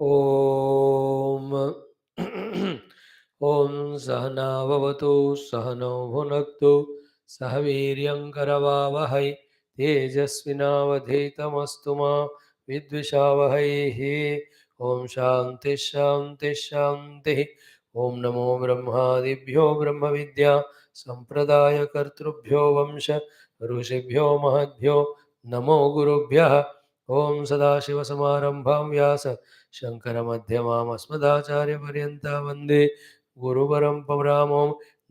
ॐ ॐ सहनाववतु सहनौ भुनक्तु सह वीर्यङ्करवावहै तेजस्विनावधीतमस्तु मा विद्विषावहैः। ॐ शान्तिः शान्तिः शान्तिः। ॐ नमो ब्रह्मादिभ्यो ब्रह्मविद्या सम्प्रदायकर्तृभ्यो वंश ऋषिभ्यो महद्भ्यो नमो गुरुभ्यः। ॐ सदाशिवसमारम्भां व्यास शङ्करमध्यमामस्मदाचार्यपर्यन्तां वन्दे गुरुपरम्परां।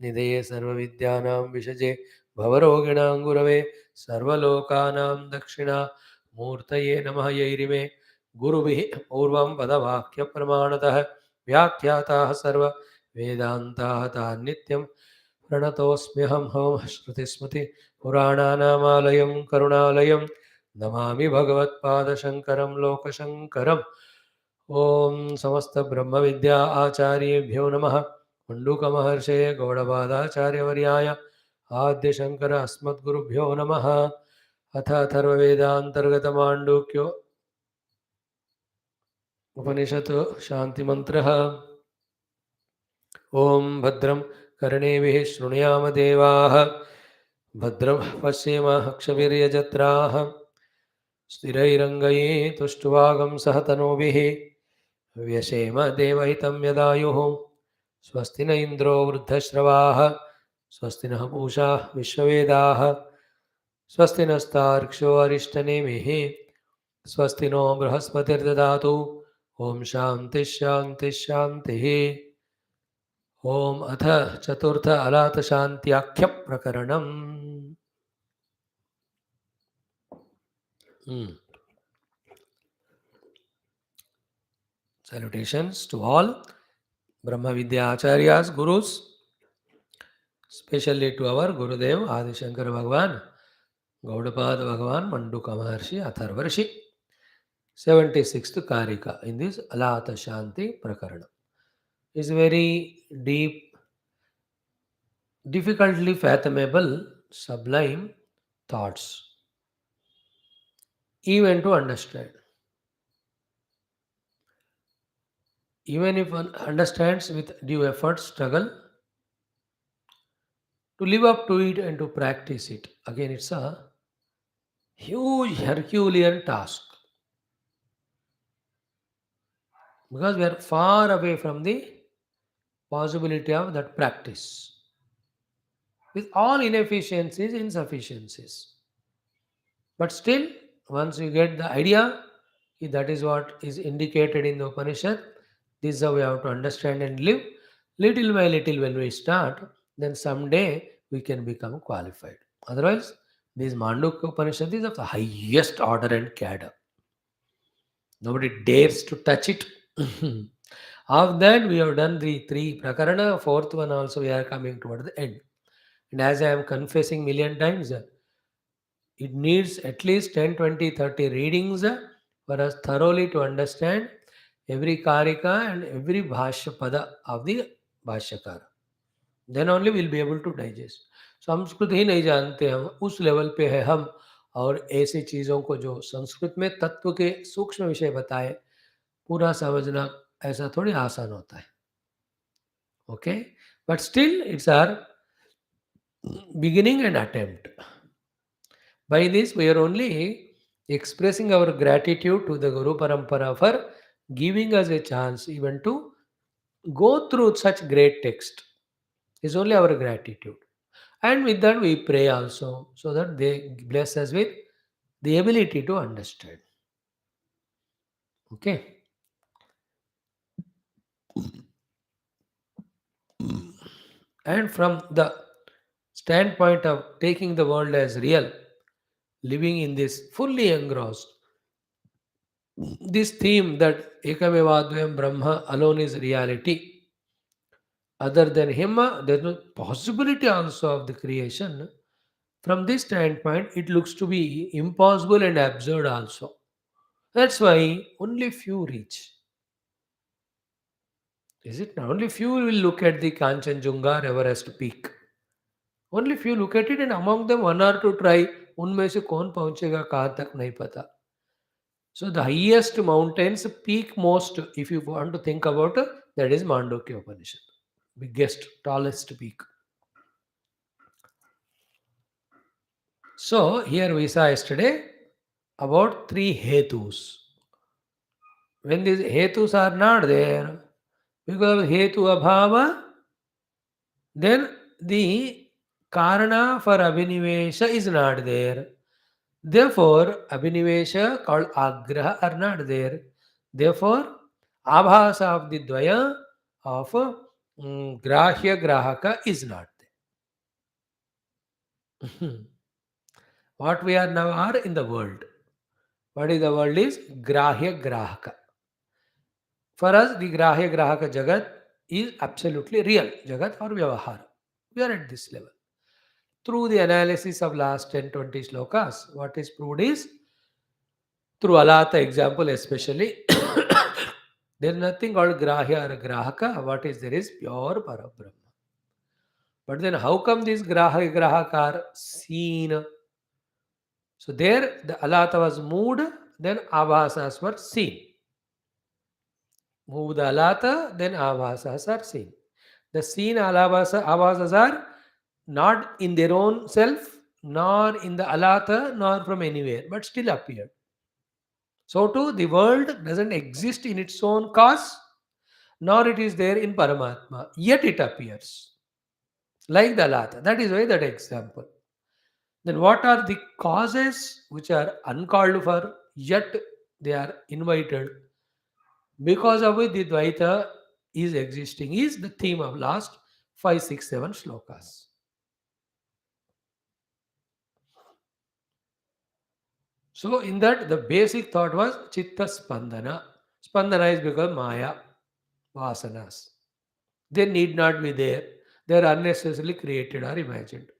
निधये सर्वविद्यानां विषजे भवरोगिणां गुरवे सर्वलोकानां दक्षिणामूर्तये नमः। यैरिमे गुरुभिः पूर्वं पदवाक्यप्रमाणतः व्याख्याताः सर्ववेदान्ताः तान् नित्यं प्रणतोऽस्म्यहं श्रुतिस्मृतिपुराणानामालयं करुणालयं नमामि भगवत्पादशङ्करं लोकशङ्करम्। ॐ समस्तब्रह्मविद्या आचार्येभ्यो नमः। मण्डूकमहर्षये गौडपादाचार्यवर्याय आद्यशङ्कर अस्मद्गुरुभ्यो नमः। अथ अथर्ववेदान्तर्गतमाण्डूक्यो उपनिषत् शान्तिमन्त्रः। ॐ भद्रं कर्णेभिः शृणुयाम देवाः भद्रं पश्येम अक्षवीर्यजत्राः स्थिरैरङ्गैः तुष्टुवागं सहतनूभिः व्यशेम देवहितं यदायुः। स्वस्ति न इन्द्रो वृद्धश्रवाः स्वस्ति नः पूषा विश्ववेदाः स्वस्ति नस्तार्क्ष्यो अरिष्टनेमिः स्वस्ति नो बृहस्पतिर्ददातु। ॐ शान्तिः शान्तिः शान्तिः। ॐ अथ चतुर्थ अलातशान्त्याख्यप्रकरणम्। Salutations to all Brahma Vidya Acharyas, Gurus, especially to our Gurudev Adi Shankar Bhagavan, Gaudapada Bhagavan, Manduka Maharshi, Atharvarshi. 76th Karika in this ALAATHA Shanti Prakarana is very deep, difficultly fathomable, sublime thoughts, even to understand. Even if one understands with due effort, struggle to live up to it and to practice it, again it's a huge Herculean task, because we are far away from the possibility of that practice, with all inefficiencies, insufficiencies. But still, once you get the idea, that is what is indicated in the Upanishad. This is how we have to understand and live. Little by little, when we start, then someday we can become qualified. Otherwise, this Mandukya Upanishad is of the highest order and cadre. Nobody dares to touch it. Of that, we have done the 3 prakarana. Fourth one also, we are coming toward the end. And as I am confessing million times, it needs at least 10, 20, 30 readings for us thoroughly to understand every karika and every bhashya pada of the bhashyakara. Then only we'll be able to digest. Sanskrit ही नहीं जानते हम, उस level पे है हम, और ऐसी चीज़ों को जो संस्कृत में तत्व के सूक्ष्म विषय बताए, पूरा समझना ऐसा थोड़ी आसान होता है. Okay, but still it's are beginning and attempt. By this, we are only expressing our gratitude to the Guru Parampara for giving us a chance even to go through such great text. Is only our gratitude. And with that, we pray also, so that they bless us with the ability to understand. Okay. And from the standpoint of taking the world as real, living in this fully engrossed, this theme that Ekamevadvayam Brahma alone is reality. Other than him, there's no possibility also of the creation. From this standpoint, it looks to be impossible and absurd also. That's why only few reach. Is it not? Only few will look at the Kanchenjunga Everest peak. Only few look at it, and among them one or two try. उनमें से कौन पहुंचेगा कहाँ तक नहीं पता. So the highest mountains, peak most, if you want to think about, that is Mandukya Upanishad. Biggest, tallest peak. So here we saw yesterday about three hetus. When these hetus are not there, because of hetu abhava, then the karana for abhinivesha is not there. Therefore, abhinivesha called agraha are not there. Therefore, abhasa of the dvaya of grahya grahaka is not there. What we are now are in the world. What is the world is grahya grahaka. For us, the grahya grahaka jagat is absolutely real. Jagat or vyavahara. We are at this level. Through the analysis of last 10, 20 slokas, what is proved is through Alatha example especially, there is nothing called grahya or grahaka. What is there is pure Parabrahma. But then how come these grahya grahaka are seen? So there the Alatha was moved, then abhasas were seen. Move the Alatha, then abhasas are seen. The seen abhasas are not in their own self, nor in the Alatha, nor from anywhere, but still appear. So too, the world doesn't exist in its own cause, nor it is there in Paramatma. Yet it appears. Like the Alatha. That is why that example. Then what are the causes which are uncalled for, yet they are invited? Because of which the Dvaita is existing is the theme of last 5, 6, 7 slokas. So in that the basic thought was Chitta Spandana. Spandana is because Maya, Vasanas. They need not be there. They are unnecessarily created or imagined.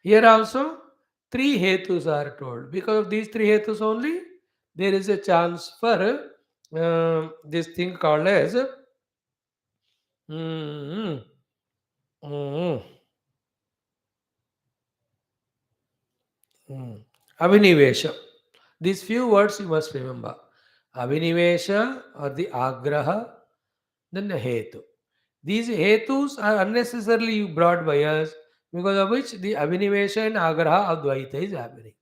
Here also, three hetus are told. Because of these three hetus only, there is a chance for this thing called as mm, mm, mm, Abhinivesha. These few words you must remember. Abhinivesha or the agraha, then the hetu. These hetus are unnecessarily brought by us because of which the abhinivesha and agraha of Dvaita is happening.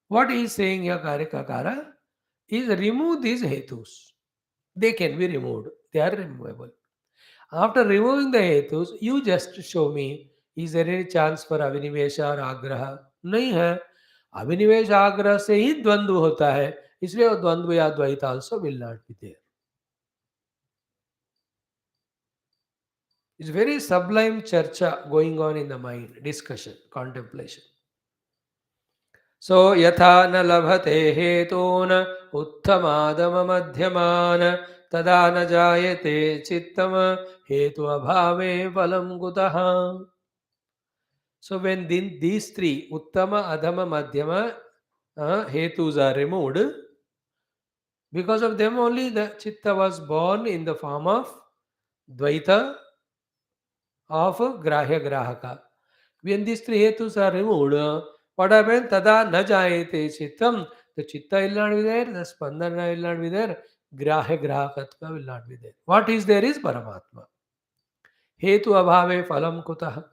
What he is saying here, Karikakara, is remove these hetus. They can be removed. They are removable. After removing the hetus, you just show me, is there any chance for अभिनिवेश और आग्रह? नहीं है. अभिनिवेश आग्रह से ही द्वंद्व होता है, इसलिए वो द्वंद्व या द्वैत also will not be there. It's very sublime charcha going on in the mind, discussion, contemplation. So yatha न लभते हेतून उत्तमादम tada न जायते चित्तम हेतु अभावे फलं कुतः. So when these three uttama adhama madhyama hetus are removed, because of them only the chitta was born in the form of dvaita of grahya grahaka. When these three hetus are removed, what happens? Tada na jayate chittam. The chitta will not be there, the spandana will not be there, grahya grahakatva will not be there. What is there is Paramatma. Hetu abhave phalam kutah.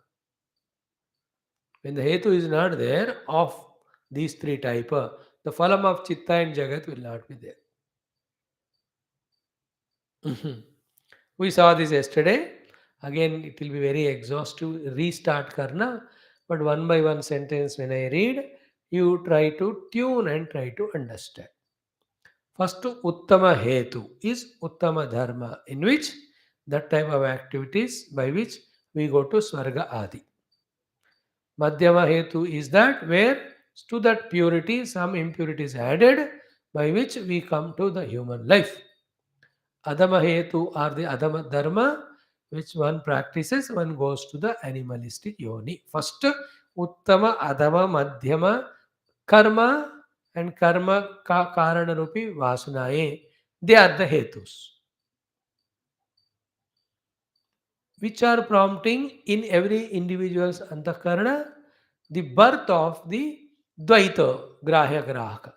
When the hetu is not there of these three type, the phalam of chitta and jagat will not be there. We saw this yesterday. Again, it will be very exhaustive. Restart karna, but one by one sentence when I read, you try to tune and try to understand. First, Uttama Hetu is Uttama Dharma, in which that type of activities by which we go to Swarga Adi. Madhyama Hetu is that where to that purity some impurity is added by which we come to the human life. Adama Hetu are the Adama Dharma which one practices, one goes to the animalistic yoni. First, Uttama, Adama, Madhyama, Karma and Karma Karana Rupi Vasanaye. They are the Hetus which are prompting in every individual's Antakarana the birth of the Dvaita, Grahya Grahaka.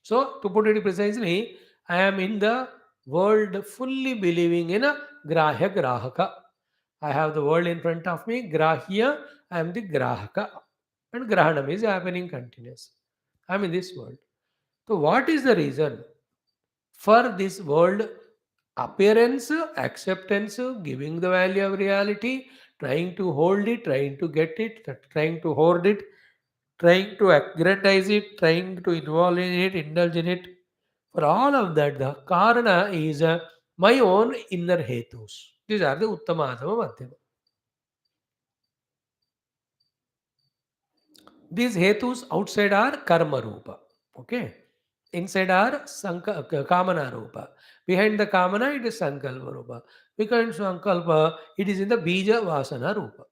So, to put it precisely, I am in the world fully believing in a grahya grahaka. I have the world in front of me, grahya, I am the grahaka. And grahanam is happening continuous. I am in this world. So, what is the reason for this world appearance, acceptance, giving the value of reality, trying to hold it, trying to get it, trying to hoard it, trying to aggrandize it, trying to involve in it, indulge in it? For all of that, the karana is my own inner hetus. These are the uttama, adhama, madhyama. These hetus outside are karma rupa. Okay. Inside are kamana rupa. Behind the kamana, it is sankalpa rupa. Behind sankalpa, it is in the bija vasana rupa.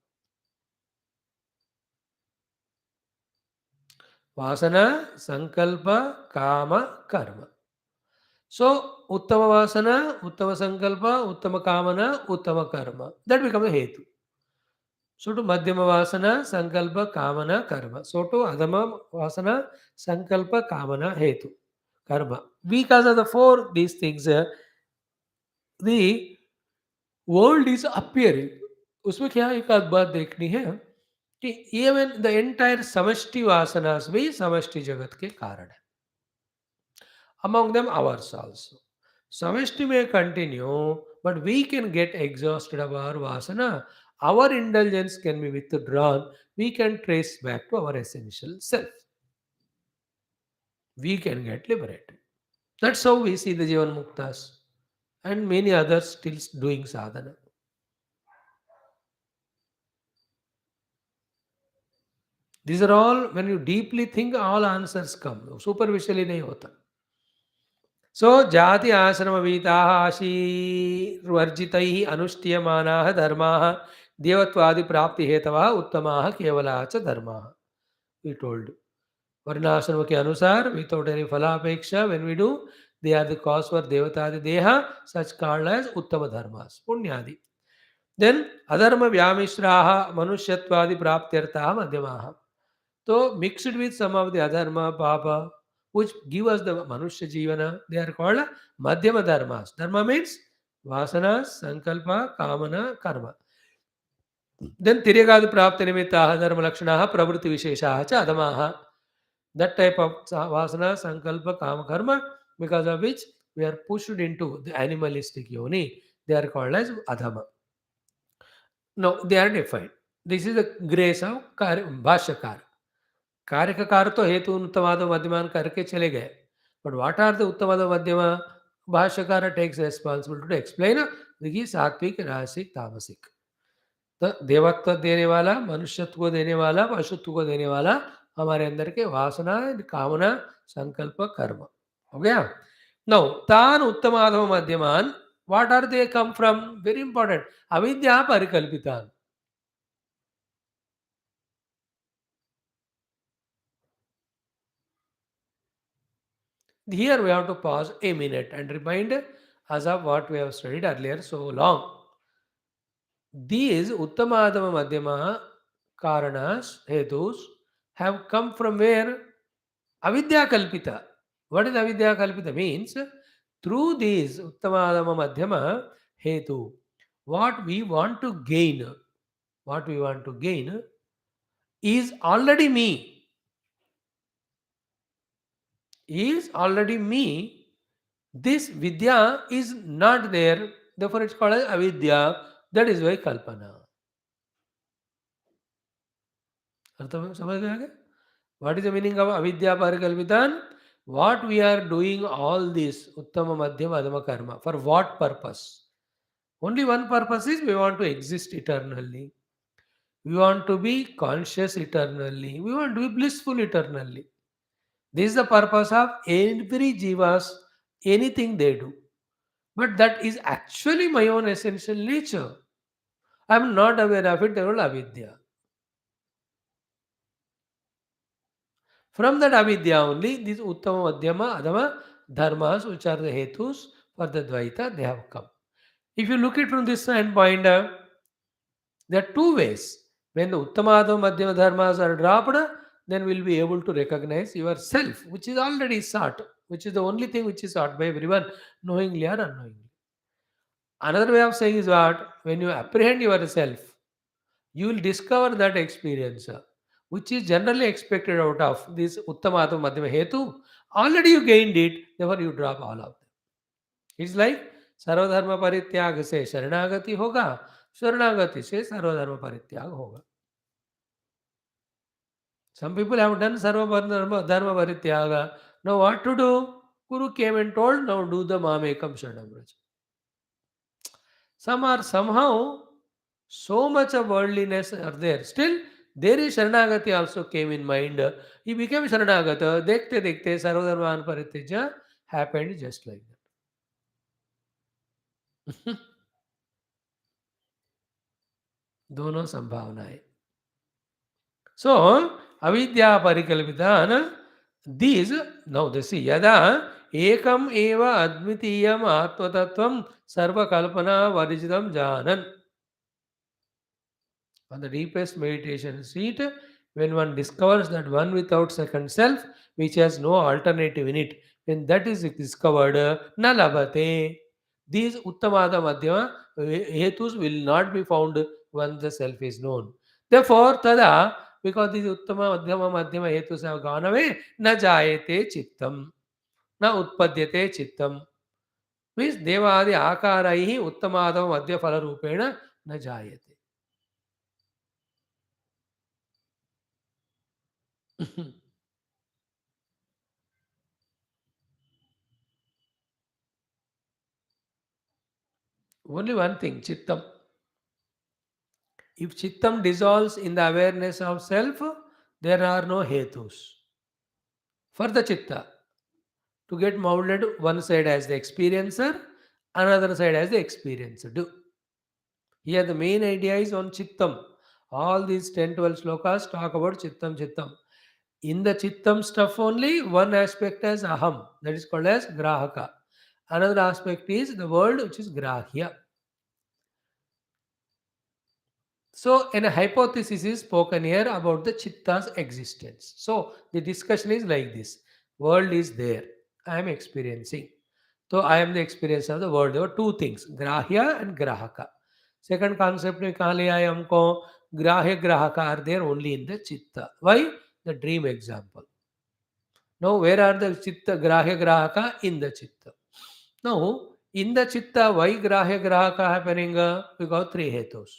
Vasana, sankalpa, kama, karma. So, uttama vasana, uttama sankalpa, uttama kamana, uttama karma. That becomes a hetu. So, to madhyama vasana, sankalpa, kamana, karma. So, to adhama vasana, sankalpa, kamana, hetu, karma. Because of the four these things, the world is appearing. उसमें क्या एक आध बात देखनी है कि even the entire समष्टि वासनास भी समष्टि जगत के कारण है. Among them ours also. समष्टि में continue, but we can get exhausted of our वासना. Our intelligence can be withdrawn. We can trace back to our essential self. We can get liberated. That's how we see the Jivan Muktas and many others still doing sadhana. These are all, when you deeply think, all answers come. Superficially नहीं होता. So, जाति आश्रम वीताः आशीर्वर्जितैः अनुष्ठीयमानाः धर्माः देवत्वादि प्राप्ति हेतवः उत्तमाः केवलाः च धर्माः. We told. वर्णाश्रम के अनुसार, without any फलापेक्षा, when we do, they are the cause for देवतादि देह, such called as उत्तम धर्मास, पुण्यादि. Then, अधर्म व्यामिश्राः मनुष्यत्वादि प्राप्त्यर्थाः मध्यमाः. So, mixed with some of the adharma, papa, which give us the Manushya Jivana, they are called Madhyama Dharmas. Dharma means Vasanas, Sankalpa, Kamana, Karma. Then Tiragadi Prapta Nimittaha, Dharma Lakshanaha, Pravritti Visheshaha, Cha Adhamaha. That type of Vasana, Sankalpa, Kama, Karma, because of which we are pushed into the animalistic yoni, they are called as Adhama. No, they are defined. This is the grace of Bhashyakara. कार्यकार तो हेतु उत्तमाद मध्यमान करके चले गए. But what are the उत्तमाद मध्यम? भाष्यकार takes responsibility to explain देखिए सात्विक राजसिक तामसिक. तो देवत्व देने वाला, मनुष्यत्व को देने वाला, पशुत्व को देने वाला हमारे अंदर के वासना, कामना, संकल्प, कर्म हो गया. नौ तान उत्तमाधम मध्यमान, what are they come from? Very important. अविद्या परिकल्पितान. Here we have to pause a minute and remind us of what we have studied earlier so long. These Uttamadama Madhyama Karanas, Hetus, have come from where? Avidya Kalpita. What is Avidya Kalpita? Means through these Uttamadama Madhyama Hetu, what we want to gain, what we want to gain is already me. Is already me. This vidya is not there, therefore it's called as avidya. That is why kalpana. समझ में आ गया? What is the meaning of avidya parikalpitan? What we are doing all this uttama madhyama adhama karma, for what purpose? Only one purpose is we want to exist eternally. We want to be conscious eternally. We want to be blissful eternally. This is the purpose of every jivas, anything they do. But that is actually my own essential nature. I am not aware of it, they are avidya. From that avidya only, these uttama, madhyama, adhama, dharmas, which are the hetus for the dvaita, they have come. If you look at from this standpoint, there are two ways. When the uttama, adhama, madhyama dharmas are dropped, then we'll be able to recognize yourself, which is already sought which is the only thing which is taught by everyone, knowingly or unknowingly. Another way of saying is what? When you apprehend yourself, you will discover that experience, which is generally expected out of this Uttamatam Madhyama Hetu. Already you gained it, therefore you drop all of them. It's like सर्वधर्म परित्याग से शरणागति होगा, शरणागति से सर्वधर्म परित्याग होगा. Some people have done dharma parityaga. Now what to do? Guru came and told, now do the mamekam sharanam vraja. Some are somehow so much of worldliness are there. Still, there is Sharanagati also came in mind. He became Sharanagata. Dekhte dekhte sarvadharman parityaja happened just like that. दोनों संभावनाएं. So, avidya parikalpitan, these, now this see, yada ekam eva admitiyam atmatattvam sarva kalpana varijitam janan. On the deepest meditation seat, when one discovers that one without second self, which has no alternative in it, when that is discovered, na labhate. These uttamada madhyama hetus will not be found once the self is known. Therefore, tada, because these uttama madhyama hetus have gone away, na jayate chittam, na utpadyate chittam. Means devadi akaraihi uttamadam madhya phala rupena na jayate. Only one thing, chittam. If chittam dissolves in the awareness of self, there are no hetus. For the chitta to get molded, one side as the experiencer, another side as the experiencer. Here the main idea is on chittam. All these 10, 12 slokas talk about chittam, chittam. In the chittam stuff only, one aspect as aham, that is called as grahaka. Another aspect is the world which is grahya. So, a hypothesis is spoken here about the chitta's existence. So, the discussion is like this: world is there, I am experiencing. So, I am the experience of the world. There are two things: grahya and grahaka. Second concept में कहाँ ले आए हमको? ग्राह्य ग्राहक are there only in the chitta. Why? The dream example. Now, where are the chitta grahya grahaka? In the chitta. Now, in the chitta, why grahya grahaka happening? Because three hetus.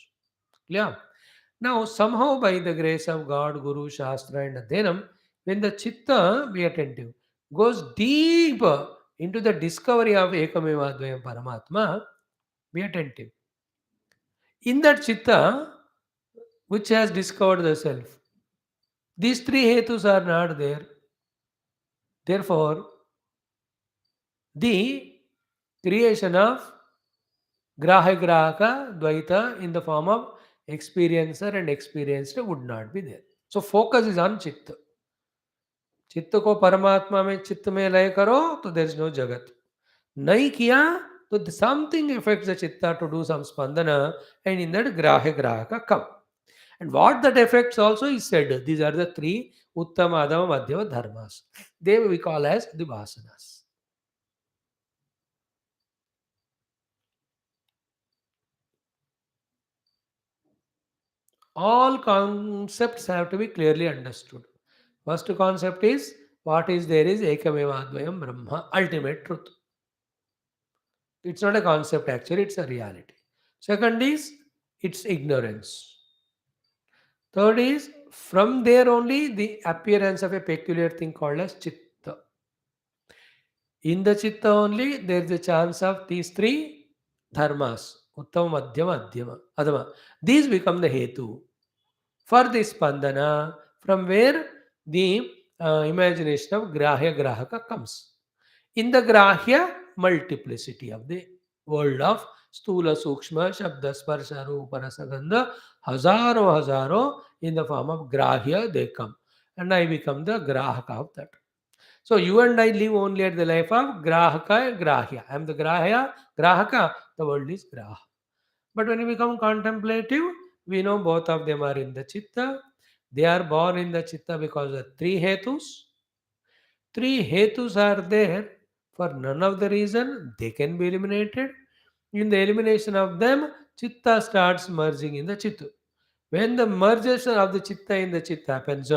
Clear? Now, somehow by the grace of God, Guru, Shastra, and Adhenam, when the chitta, be attentive, goes deep into the discovery of Ekameva Dvayam Paramatma, be attentive. In that chitta, which has discovered the self, these three hetus are not there. Therefore, the creation of Graha Grahaka Dvaita in the form of experiencer and experienced would not be there. So, focus is on chitta. चित्त को परमात्मा में चित्त में लय करो तो there is no जगत. नहीं किया तो something affects the chitta to do some spandana, and in that grahya grahaka come. And what that affects also is said. These are the three uttama adama madhyama dharmas. They we call as the vasanas. All concepts have to be clearly understood. First concept is what is there is ekameva advayam brahma, ultimate truth. It's not a concept actually, it's a reality. Second is its ignorance. Third is from there only the appearance of a peculiar thing called as chitta. In the chitta only there is a chance of these three dharmas, uttama, madhyama, adhyama, adama. These become the hetu for the spandana, from where the imagination of grahya grahaka comes. In the grahya, multiplicity of the world of stula, sukshma, shabda, sparsha, rupa, rasa, gandha, hazaro in the form of grahya they come. And I become the grahaka of that. So you and I live only at the life of grahaka and grahya. I am the grahaka, the world is graha. But when you become contemplative, we know both of them are in the chitta. They are born in the chitta because of three hetus. Three hetus are there. For none of the reason, they can be eliminated. In the elimination of them, chitta starts merging in the chitta. When the mergers of the chitta in the chitta happens,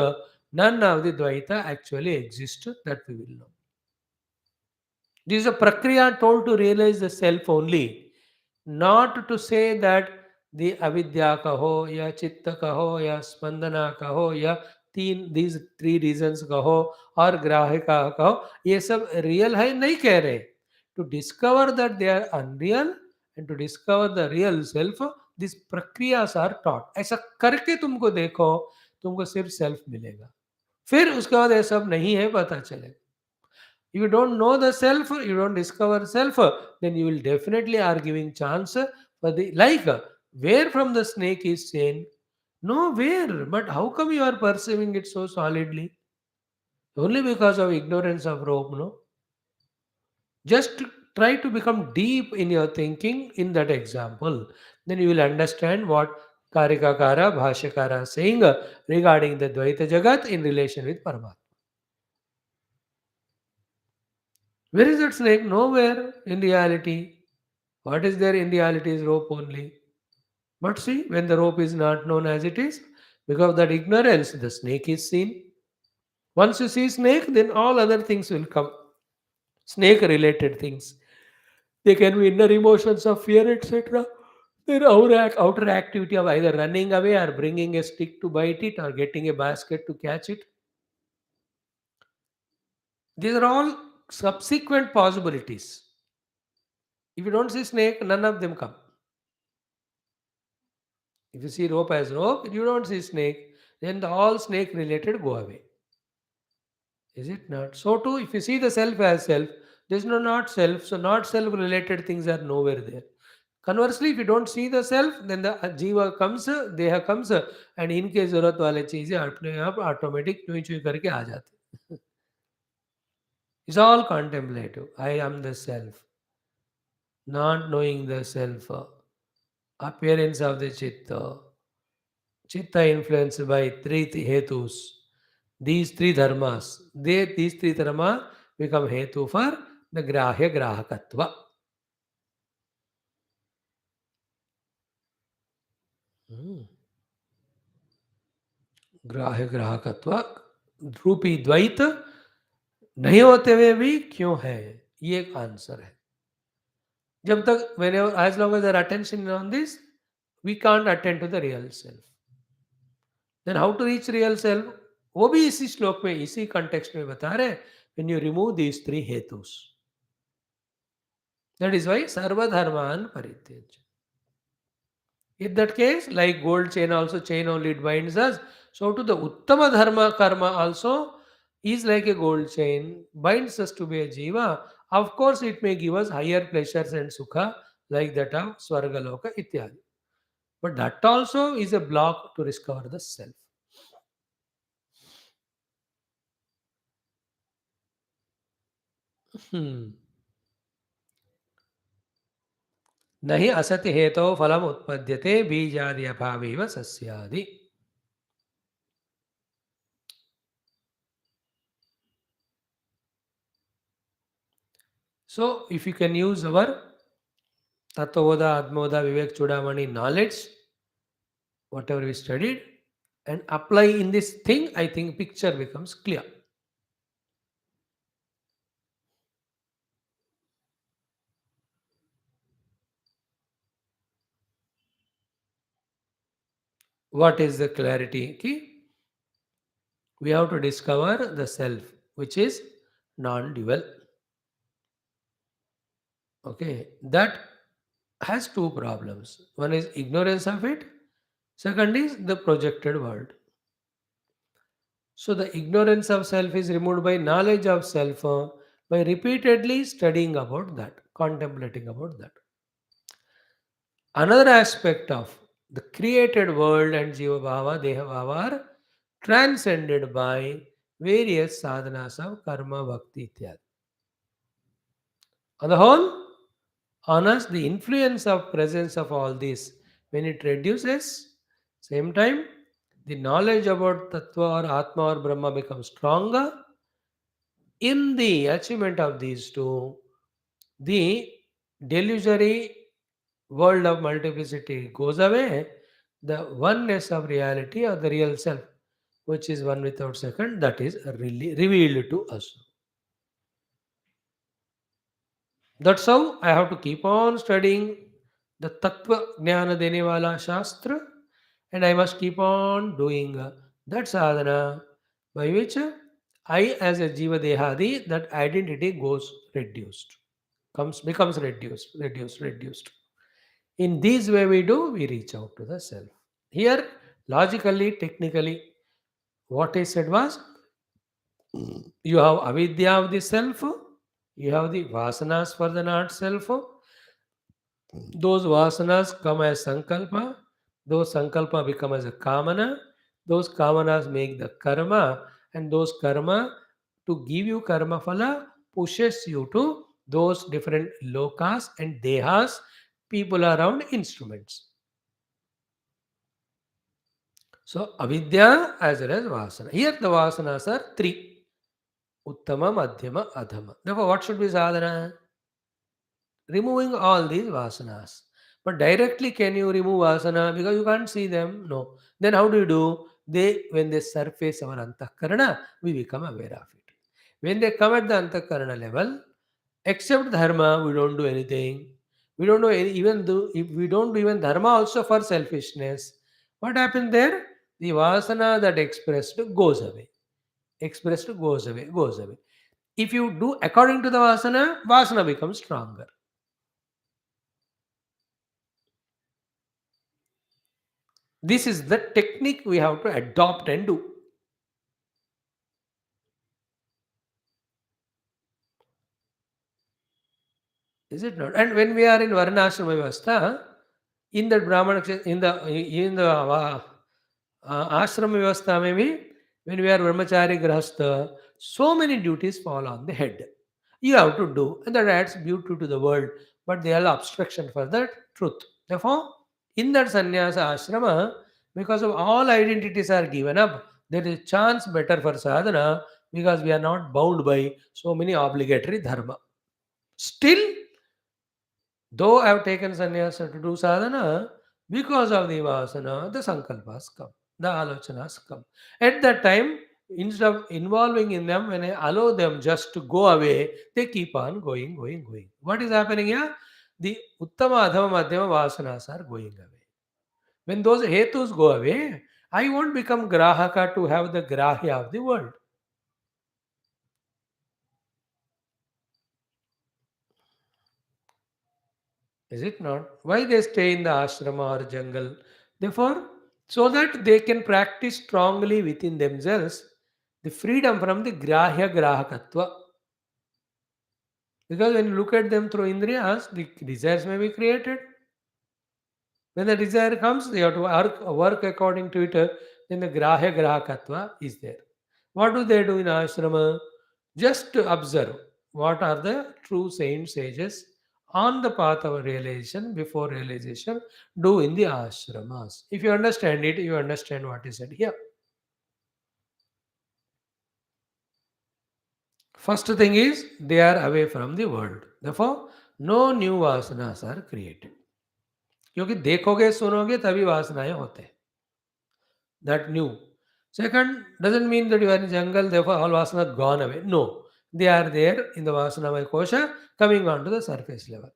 none of the dvaita actually exists, that we will know. This is a prakriya told to realize the self only, not to say that the avidya kaho, ya chitta kaho, ya spandana kaho, ya these three reasons kaho और ग्राहिका कहो ये सब real है नहीं कह रहे to discover that they are unreal and to discover the real self these प्रक्रियास are taught ऐसा करके तुमको देखो तुमको सिर्फ सेल्फ मिलेगा फिर उसके बाद ये सब नहीं है पता चलेगा. If you don't know the self, you don't discover self, then you will definitely are giving chance for the like where from the snake is chain. No, where? But how come you are perceiving it so solidly? Only because of ignorance of rope, no? Just try to become deep in your thinking in that example. Then you will understand what Karikakara, Bhashyakara is saying regarding the Dvaita Jagat in relation with Paramatma. Where is that snake? Nowhere in reality. What is there in reality is rope only. But see, when the rope is not known as it is, because of that ignorance, the snake is seen. Once you see snake, then all other things will come. Snake related things. They can be inner emotions of fear, etc. Then outer activity of either running away or bringing a stick to bite it or getting a basket to catch it. These are all subsequent possibilities. If you don't see snake, none of them come. If you see rope as rope, you don't see snake, then the all snake related go away. Is it not? So too, if you see the self as self, there is no not self. So not self related things are nowhere there. Conversely, if you don't see the self, then the jiva comes, deha comes, and इनके जरूरत वाले चीजें अपने आप automatic चुई चुई करके आ जाते. It's all contemplative. I am the self, not knowing the self, appearance of the chitta, chitta influenced by three hetus. These three dharmas, these three dharma become hetu for the grahya grahakatva. Hmm. ग्राह्य ग्राहकत्व रूपी द्वैत नहीं होते हुए भी क्यों है ये एक आंसर है जब तक whenever as long as our attention is on this we can't attend to the real self then how to reach real self वो भी इसी श्लोक में इसी context में बता रहे हैं when you remove these three hetus that is why sarvadharman parityaj. In that case, like gold chain also, chain only it binds us. So to the Uttama Dharma Karma also is like a gold chain, binds us to be a Jiva. Of course, it may give us higher pleasures and Sukha, like that of Swargaloka Ityadi. But that also is a block to discover the self. Hmm. नहीं असति हेतो फलम उत्पद्यते बीजादि अभावेव सस्यादि. So, if you can use our Tattvoda, Atmoda, Vivek Chudamani knowledge, whatever we studied, and apply in this thing, I think picture becomes clear. What is the clarity? Ki we have to discover the self, which is non-dual. Okay, that has two problems. One is ignorance of it. Second is the projected world. So the ignorance of self is removed by knowledge of self, by repeatedly studying about that, contemplating about that. Another aspect of the created world and Jiva Bhava, Deha Bhava are transcended by various sadhanas of karma, bhakti, ityadi. On the whole, on us, the influence of presence of all this, when it reduces, same time, the knowledge about Tattva or Atma or Brahma becomes stronger. In the achievement of these two, the delusory world of multiplicity goes away, the oneness of reality or the real self, which is one without second, that is really revealed to us. That's how I have to keep on studying the Tattva Jnana Dene Wala Shastra, and I must keep on doing that sadhana by which I, as a Jiva Dehadi, that identity goes reduced, becomes reduced. In this way, we reach out to the self. Here, logically, technically, what I said was you have avidya of the self, you have the vasanas for the not self. Those vasanas come as sankalpa, those sankalpa become as a kamana, those kamanas make the karma, and those karma to give you karma phala pushes you to those different lokas and dehas, people around instruments. So avidya as well as vasana. Here the vasanas are three. Uttama, Madhyama, Adhama. Therefore, what should be sadhana? Removing all these vasanas. But directly, can you remove vasana? Because you can't see them. No. Then how do you do? When they surface our antakarana, we become aware of it. When they come at the antakarana level, except dharma, we don't do anything. We don't do any, even do if we don't do even dharma also for selfishness. What happens there? The vasana that expressed goes away. Expressed goes away. If you do according to the vasana, vasana becomes stronger. This is the technique we have to adopt and do. Is it not? And when we are in Varnashrama Vyavastha, in the Brahmana, Ashrama Vyavastha, maybe when we are Brahmachari Grahastha, so many duties fall on the head. You have to do, and that adds beauty to the world, but they are obstruction for that truth. Therefore, in that sannyasa ashrama, because of all identities are given up, there is a chance better for sadhana because we are not bound by so many obligatory dharma. Still, though I have taken sannyasa to do sadhana, because of the vasana, the sankalpas come, the alochanas come. At that time, instead of involving in them, when I allow them just to go away, they keep on going. What is happening here? The uttama, adhama, madhyama vasanas are going away. When those hetus go away, I won't become grahaka to have the grahya of the world. Is it not? Why they stay in the ashrama or jungle? Therefore, so that they can practice strongly within themselves the freedom from the grahya grahakatva. Because when you look at them through indriyas, the desires may be created. When the desire comes, they have to work according to it. Then the grahya grahakatva is there. What do they do in ashrama? Just to observe what are the true saints, sages on the path of realization, before realization, do in the ashramas. If you understand it, you understand what is said here. First thing is they are away from the world. Therefore, no new vasanas are created. क्योंकि देखोगे सुनोगे तभी वासनाएं होते हैं. That new. Second, doesn't mean that you are in jungle, therefore all vasana gone away. No, they are there in the vasanamaya kosha, coming on to the surface level.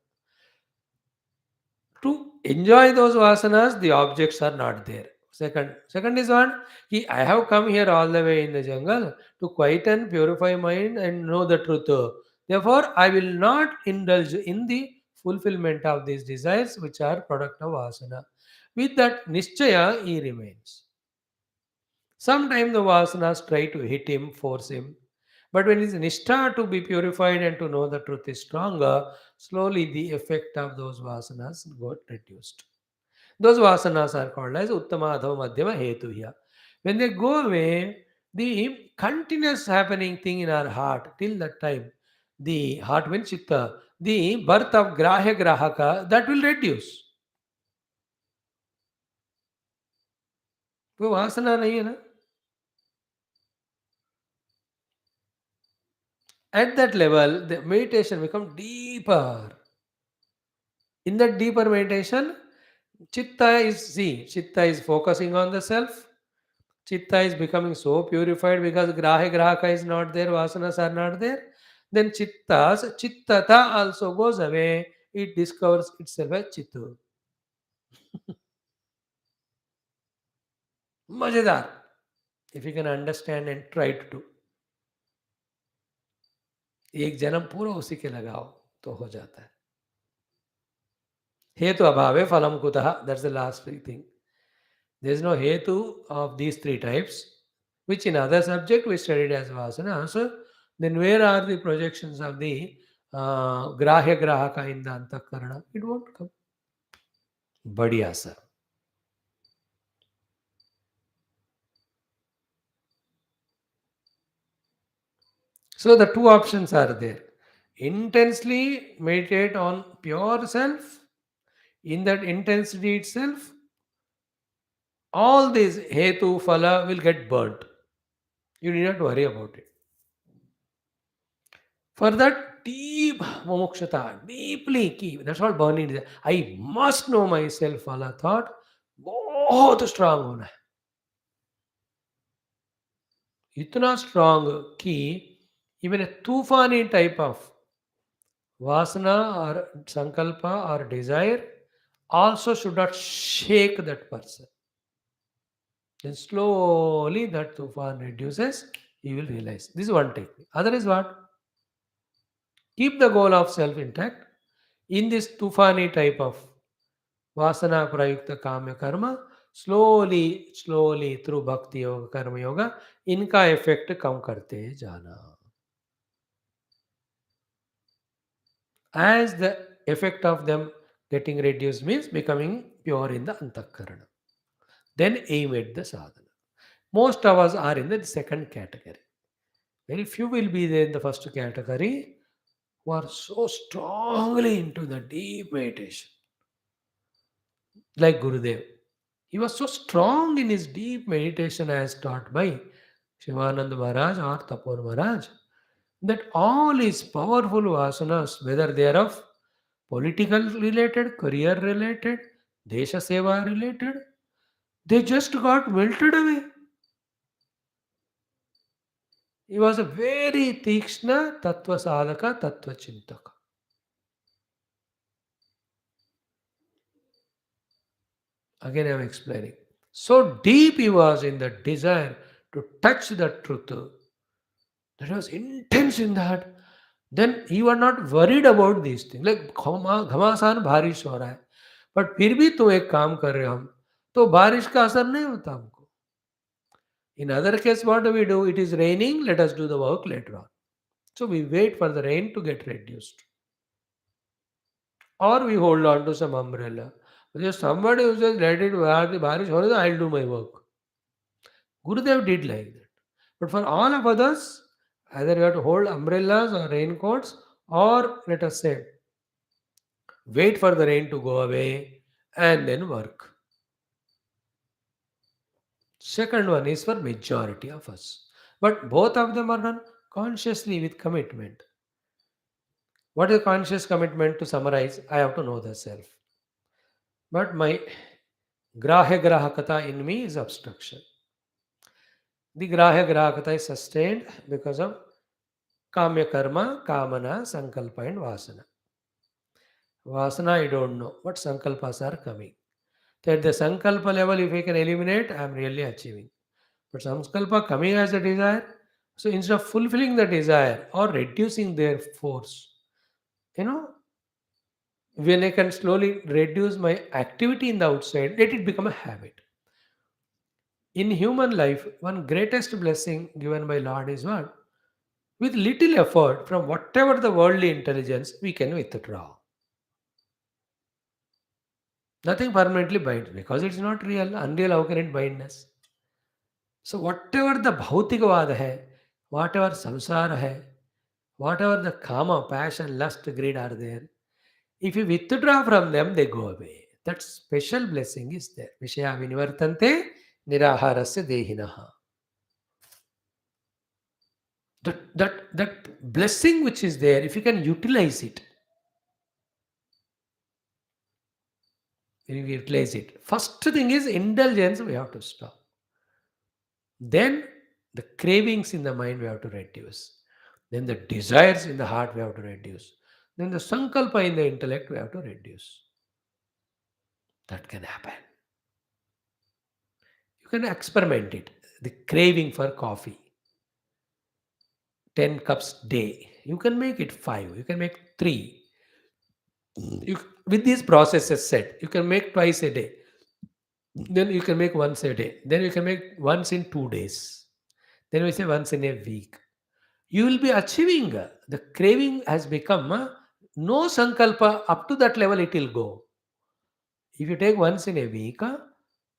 To enjoy those vasanas, the objects are not there. Second is one. I have come here all the way in the jungle to quieten, purify mind, and know the truth. Therefore, I will not indulge in the fulfillment of these desires, which are product of vasana. With that nischaya, he remains. Sometimes the vasanas try to hit him, force him. But when his nishtha to be purified and to know the truth is stronger, slowly the effect of those vasanas got reduced. Those vasanas are called as Uttama, Adhava, Madhyama, Hetuhya. When they go away, the continuous happening thing in our heart till that time, the heart means chitta, the birth of grahya grahaka, that will reduce. वो वासना नहीं है ना. At that level, the meditation become deeper. In that deeper meditation, chitta is focusing on the self. Chitta is becoming so purified because grahaka is not there, vasanas are not there. Then chittata also goes away. It discovers itself as chittu. मजेदार. If you can understand and try to do, एक जन्म पूरा उसी के लगाओ तो हो जाता है. हेतु अभावे फलम कुतः. That's the last thing. There is no hetu of these three types, which in other subject we studied as vasana. So then where are the projections of the grahya grahaka in the antakarana? It won't come. बढ़िया sir. So the two options are there. Intensely meditate on pure self. In that intensity itself, all these hetu phala will get burnt. You need not worry about it. For that deep mumukshata, deeply keep. That's what burning is. I must know myself वाला thought बहुत strong होना है. इतना strong कि even a tufani type of vasana or sankalpa or desire also should not shake that person. Then slowly that tufan reduces, you will realize. This is one technique. Other is what? Keep the goal of self intact. In this tufani type of vasana prayukta kamya karma, slowly through bhakti yoga, karma yoga, इनका effect कम करते जाना. As the effect of them getting reduced means becoming pure in the antakarana. Then aim at the sadhana. Most of us are in the second category. Very few will be there in the first category who are so strongly into the deep meditation. Like Gurudev. He was so strong in his deep meditation as taught by Shivananda Maharaj or Tapur Maharaj that all his powerful vasanas, whether they are of political related, career related, Desha Seva related, they just got melted away. He was a very Tikshna Tattva Sadhaka, Tattva Chintaka. Again, I am explaining. So deep he was in the desire to touch the truth. That was intense in that. Then he was not worried about these things. Like घमासान बारिश हो रहा है, but फिर भी तुम एक काम कर रहे हो हम, तो बारिश का असर नहीं होता हमको. In other case, what do? It is raining, let us do the work later on. So we wait for the rain to get reduced. Or we hold on to some umbrella. Because somebody who says, let it barish hone do, I'll do my work. Gurudev did like that. But for all of others, either you have to hold umbrellas or raincoats, or let us say, wait for the rain to go away and then work. Second one is for majority of us. But both of them are done consciously with commitment. What is conscious commitment? To summarize, I have to know the self. But my grahya grahakata in me is obstruction. The grahya grahakata is sustained because of kamya karma, kamana, sankalpa and vasana. Vasana I don't know, but sankalpas are coming. So at the sankalpa level, if I can eliminate, I am really achieving. But sankalpa coming as a desire, so instead of fulfilling the desire or reducing their force, you know, when I can slowly reduce my activity in the outside, let it become a habit. In human life, one greatest blessing given by Lord is what? With little effort from whatever the worldly intelligence, we can withdraw. Nothing permanently binds because it's not real. Unreal, how can it bind us? So whatever the bhautikavada hai, whatever samsara hai, whatever the kama, passion, lust, greed are there, if you withdraw from them, they go away. That special blessing is there. Vishaya vinivartante niraharasya dehinaha. That blessing which is there, if you can utilize it, first thing is indulgence we have to stop. Then the cravings in the mind we have to reduce. Then the desires in the heart we have to reduce. Then the sankalpa in the intellect we have to reduce. That can happen. You can experiment it. The craving for coffee, 10 cups day. You can make it 5. You can make 3. With these processes set, you can make twice a day. Then you can make once a day. Then you can make once in 2 days. Then we say once in a week. You will be achieving. The craving has become no sankalpa. Up to that level, it will go. If you take once in a week,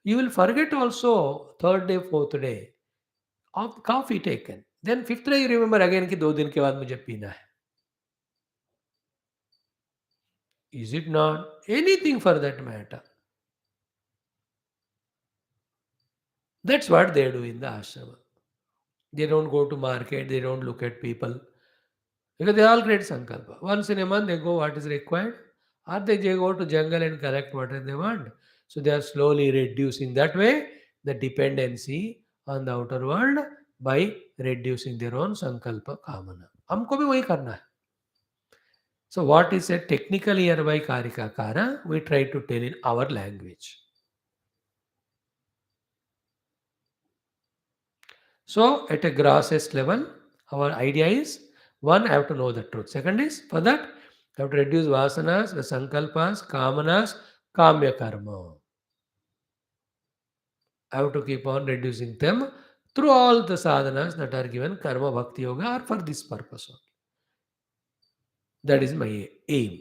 you will forget also third day, fourth day of coffee taken. Then fifth day, you remember again कि 2 दिन के बाद मुझे पीना है. Is it not? Anything for that matter. That's what they do in the ashrama. They don't go to market, they don't look at people. Because they all create sankalpa. Once in a month they go what is required, or they go to jungle and collect whatever they want. So they are slowly reducing that way the dependency on the outer world by reducing their own sankalpa kamana. हमको भी वही करना है. So what is said technically here by Karika Kara, we try to tell in our language. So at a grossest level, our idea is one, I have to know the truth. Second is for that, I have to reduce vasanas, the sankalpas, kamanas, kamya karma. I have to keep on reducing them through all the sadhanas that are given, karma, bhakti, yoga, are for this purpose only. That is my aim.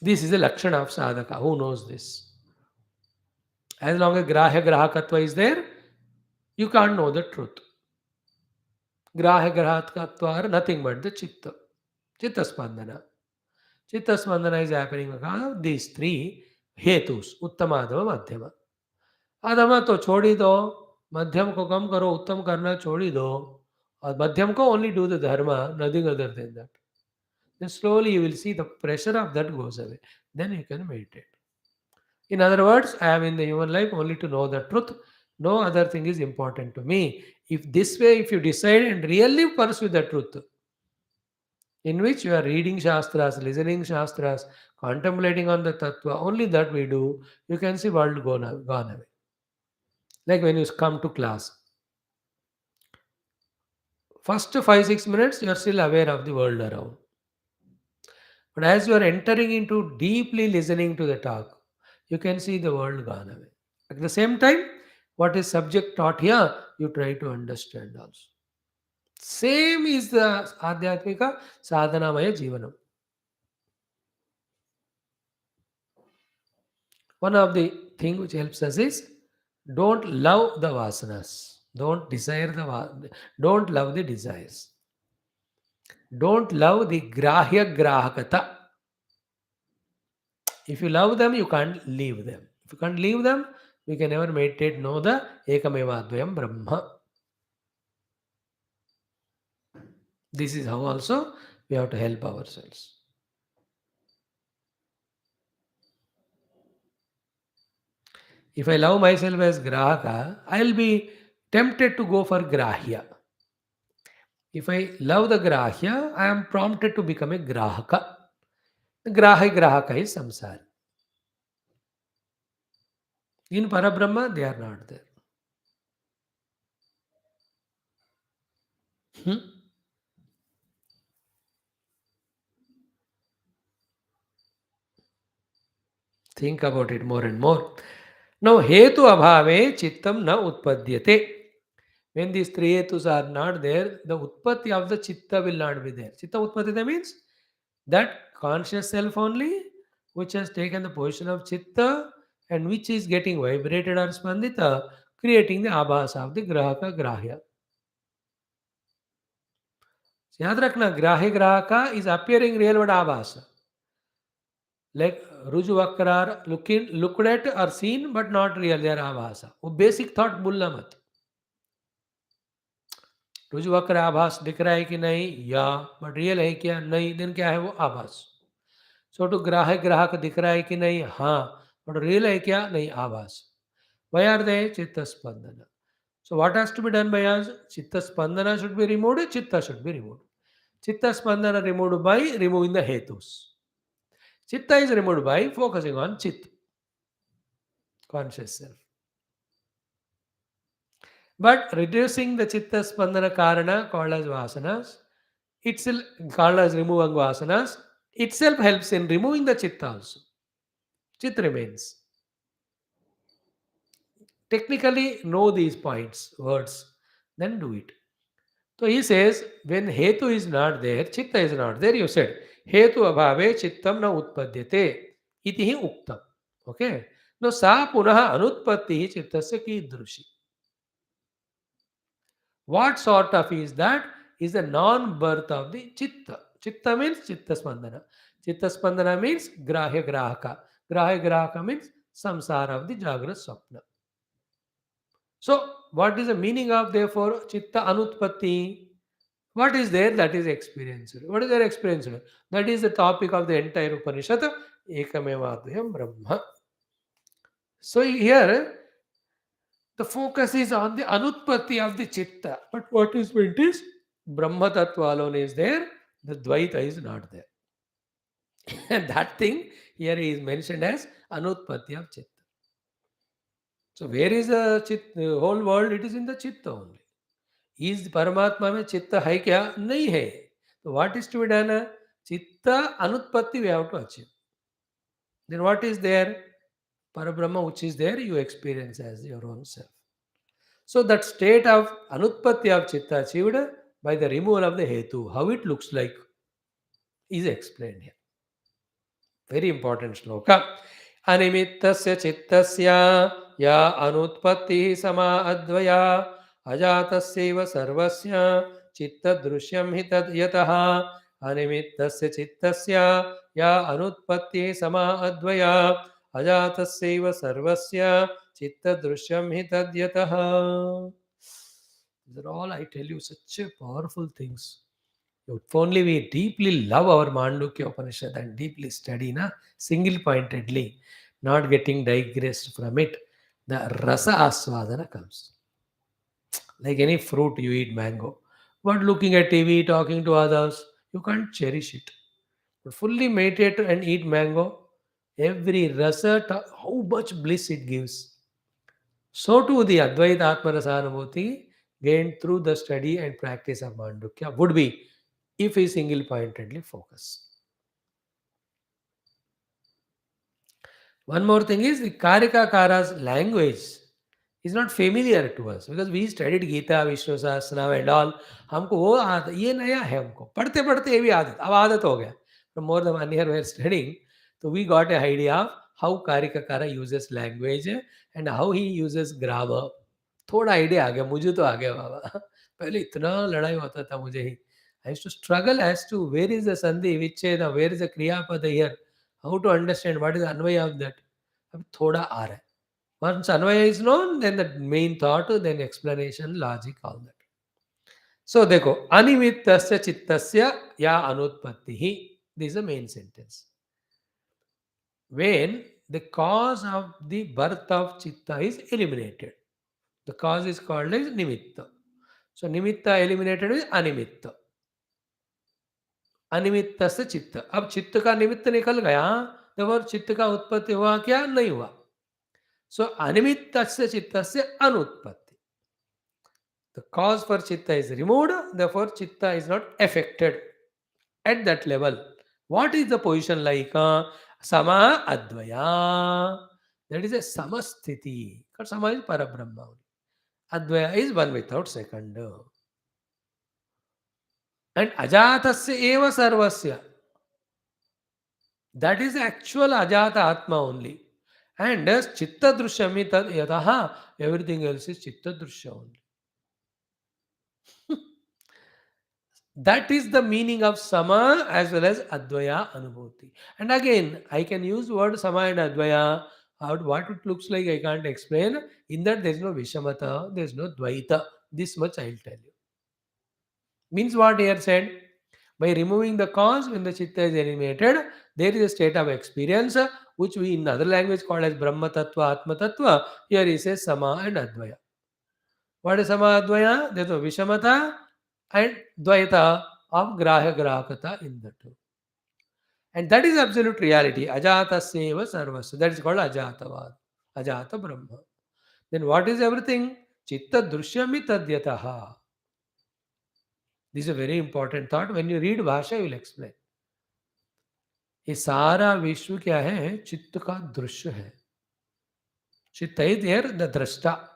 This is the lakshana of sadhaka. Who knows this? As long as grahya grahakatva is there, you can't know the truth. Grahya grahakatva are nothing but the chitta. Chitta spandana. Chitta spandana is happening because of these 3 hetus. Uttama, adhama, madhyama. Adhama to chodi do. Madhyam ko kam karo. Uttam karna chodi do. Or madhyam ko only do the dharma. Nothing other than that. Then slowly you will see the pressure of that goes away. Then you can meditate. In other words, I am in the human life only to know the truth. No other thing is important to me. If this way, if you decide and really pursue the truth, in which you are reading Shastras, listening Shastras, contemplating on the Tattva, only that we do, you can see world gone away. Like when you come to class, first 5-6 minutes, you are still aware of the world around. But as you are entering into deeply listening to the talk, you can see the world gone away. At the same time, what is subject taught here, you try to understand also. Same is the Adhyatmika Sadhanamaya Jivanam. One of the thing which helps us is don't love the vasanas. Don't desire don't love the desires. Don't love the grahya grahakata. If you love them, you can't leave them. If you can't leave them, we can never meditate, know the Ekameva Advayam Brahma. This is how also we have to help ourselves. If I love myself as Grahaka, I'll be tempted to go for Grahya. If I love the Grahya, I am prompted to become a Grahaka. The Grahaka is samsara. In Parabrahma, they are not there. Hmm? Think about it more and more. Now, hetu abhave chittam na utpadyate. When these 3 hetus are not there, the utpatti of the chitta will not be there. Chitta utpatti means that conscious self only, which has taken the position of chitta and which is getting vibrated or spandita, creating the abhasa of the grahaka grahya. याद रखना ग्राह्य ग्राहका is appearing real but abhasa. Like Ruju Vakra are looked at or seen but not real, they are abhasa. वो basic thought भूलना मत. रुजु वक्र आभास दिख रहा है कि नहीं, या, बट रियल है क्या, नहीं, देन क्या है वो आभास. सो टू ग्राहक ग्राहक दिख रहा है कि नहीं, हाँ, बट रियल है क्या, नहीं, आभास. Why are they? Chitta Spandana. So what has to be done by us? Chitta Spandana should be removed, Chitta should be removed. Chitta Spandana removed by removing the Hetus. Chitta is removed by focusing on Chit, conscious self. But reducing the Chitta Spandana Karana called as Vasanas, itself called as removing Vasanas, itself helps in removing the Chitta also. Chit remains. Technically know these points, words, then do it. So he says, when hetu is not there, chitta is not there, you said, hetu abhave chittam na utpadyate, iti hi uktam. Okay? Now, sa punaha anutpatti chittasya kidrushi. What sort of is that? Is the non-birth of the chitta. Chitta means chitta spandana. Chitta spandana means grahya grahaka. Grahya grahaka means samsara of the jagrata swapna. So, what is the meaning of therefore chitta anutpatti? What is there that is experienced? What is there experienced? That is the topic of the entire Upanishad, Ekameva Advayam Brahma. So here the focus is on the anutpatti of the chitta. But what is meant is Brahma Tattva alone is there, the Dvaita is not there. And that thing here is mentioned as anutpatti of chitta. So where is the whole world? It is in the chitta only. इस परमात्मा में चित्त है क्या, नहीं है. तो what is to be done, चित्त अनुत्पत्ति we have to achieve. Then what is there, परब्रह्म which is there, you experience as your own self. So that state of anutpatti of chitta achieved by the removal of the hetu, how it looks like is explained here. Very important shloka. Animittasya chittasya ya anutpatti sama advaya अजातस्यैव सर्वस्य चित्तदृश्यं हि तद् यतः अनिमित्तस्य चित्तस्य या अनुत्पत्तिः समा अद्वया अजातस्यैव सर्वस्य चित्तदृश्यं हि तद् यतः. These are all, I tell you, such a powerful things. If only we deeply love our Mandukya Upanishad and deeply study, na, single pointedly, not getting digressed from it, the rasa aswadana comes. Like any fruit, you eat mango. But looking at TV, talking to others, you can't cherish it. But fully meditate and eat mango, every rasa, how much bliss it gives. So too the Advaita Atmarasanubhuti gained through the study and practice of Mandukya would be if we single-pointedly focus. One more thing is the Karika Kara's language is not familiar to us because we studied Gita, Vishnu Sahasranam and all. हमको वो आदत ये नया है, हमको पढ़ते पढ़ते ये भी आदत अब आदत हो गया. From more than 1 year we are studying, so we got an idea of how Karika Kara uses language and how he uses grammar. थोड़ा आइडिया आ गया, मुझे तो आ गया बाबा. पहले इतना लड़ाई होता था मुझे ही. I used to struggle as to where is the sandhi, vicheda, where is the kriya pada here, how to understand what is the anvaya of that. अब थोड़ा आ रहा है. Once anvaya is known, then the main thought, then explanation, logic, all that. So देखो, अनिमित्तस्य चित्तस्य या अनुत्पत्तिः. This is the main sentence. When the cause of the birth of chitta is eliminated, the cause is called as nimitta. So nimitta eliminated is animitta. अनिमित्त से चित्त. अब चित्त का निमित्त निकल गया, तो चित्त का उत्पत्ति हुआ क्या, नहीं हुआ. सो अनिमित्त से चित्त से अनुत्पत्ति. The cause for chitta is removed, therefore chitta is not affected at that level. What is the position like? Sama advaya. That is a samasthiti. Because sama is parabrahma. Advaya is one without second. And ajatasya eva sarvasya. That is actual ajata atma only. And as chitta drishyami tad yataha, everything else is chitta drishya only. That is the meaning of sama as well as advaya anubhuti. And again, I can use word sama and advaya. What it looks like, I can't explain. In that, there is no vishamata, there is no dvaita. This much I will tell you. Means what here said? By removing the cause, when the chitta is eliminated, there is a state of experience which we in other language called as Brahma Tattva, Atma Tattva. Here he says Sama and Advaya. What is Sama Advaya? There is a Vishamata and Dvaita of Grahya Grahakata in the two. And that is absolute reality. Ajata Seva Sarvasya. That is called Ajatavad. Ajata Brahma. Then what is everything? Chitta Drishyami Tadyataha. This is a very important thought. When you read Bhasha, you will explain. ये सारा विश्व क्या है? चित्त का दृश्य है. चित्त is there, the drashta.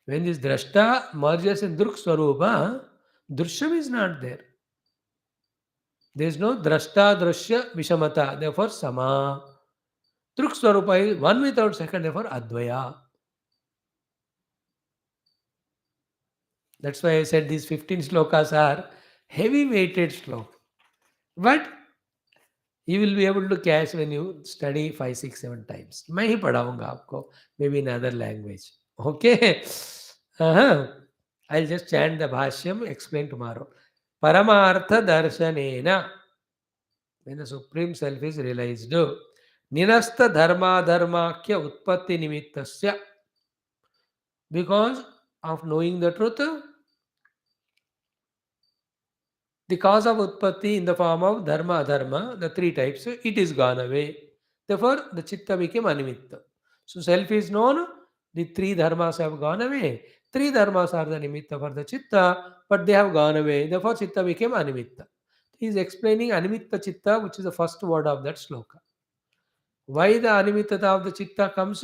When this drashta merges in druk swarupa, drishyam is not there. There is no drashta, drashya, vishamata. Therefore, sama. Druk swarupa is one without second. Therefore, advaya. That's why I said these 15 slokas are heavy weighted slokas. But you will be able to catch when you study 5, 6, 7 times. मैं ही पढ़ाऊंगा आपको, maybe in other language. Okay? I'll just chant the bhashyam, explain tomorrow. Paramartha darshanena, when the Supreme Self is realized, ninasta dharma dharmakya utpatti nimittasya, because of knowing the truth, the cause of utpatti in the form of dharma adharma, the three types, it is gone away. Therefore, the chitta became animitta. So, self is known, the three dharmas have gone away. Three dharmas are the nimitta for the chitta, but they have gone away. Therefore, chitta became animitta. He is explaining animitta chitta, which is the first word of that sloka. Why the animittata of the chitta comes?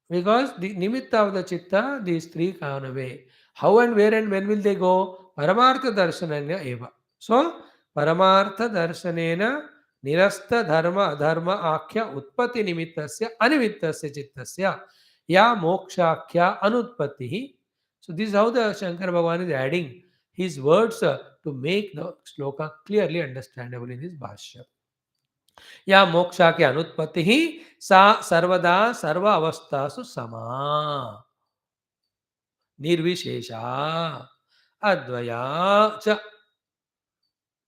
Because the nimitta of the chitta, these three gone away. How and where and when will they go? Paramartha darshananya eva. So, Paramartha darshanena nirasta dharma adharma akhya utpatti nimittasya animittasya chittasya ya mokshakya anutpattihi. So, this is how the Shankar Bhagavan is adding his words to make the sloka clearly understandable in his bhashya. या मोक्षा के अनुत्पत्ति ही सा सर्वदा सर्व अवस्थासु समा निर्विशेषा अद्वया च.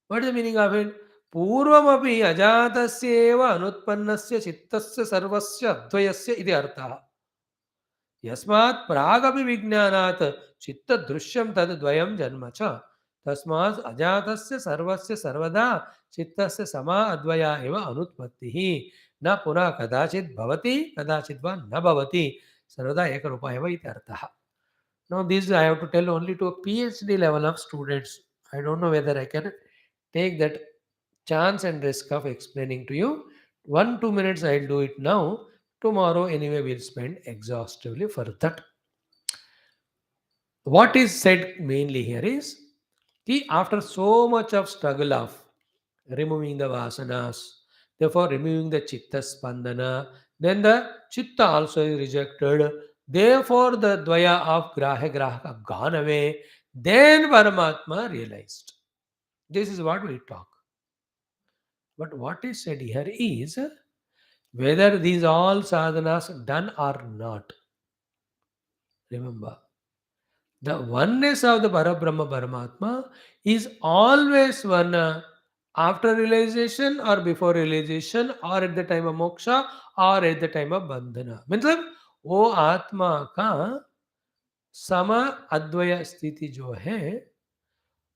What is the meaning of it? पूर्वमपि अजातस्येव अनुत्पन्नस्य चित्तस्य सर्वस्य अद्वयस्य इति अर्थः. यस्मात् प्रागपि विज्ञानात् चित्तदृश्यं तद्द्वयं जन्म च. तस्मात् अजातस्य सर्वस्य सर्वदा चित्तस्य समा अद्वया एव अनुत्पत्तिः. न पुनः कदाचित् भवति कदाचित् वा न भवति, सर्वदा एकरूपा एव इति अर्थः. Now this I have to tell only to a PhD level of students. I don't know whether I can take that chance and risk of explaining to you. 1-2 minutes I'll do it now. Tomorrow anyway we'll spend exhaustively for that. What is said mainly here is, after so much of struggle of removing the vasanas, therefore removing the chitta spandana, then the chitta also is rejected, therefore the dvaya of grahya grahaka gone away, then Paramatma realized. This is what we talk. But what is said here is, whether these all sadhanas done or not, remember, the oneness of the Parabrahma Paramatma is always one after realization or before realization or at the time of moksha or at the time of bandhana. मतलब वो आत्मा का सम अद्वय स्थिति जो है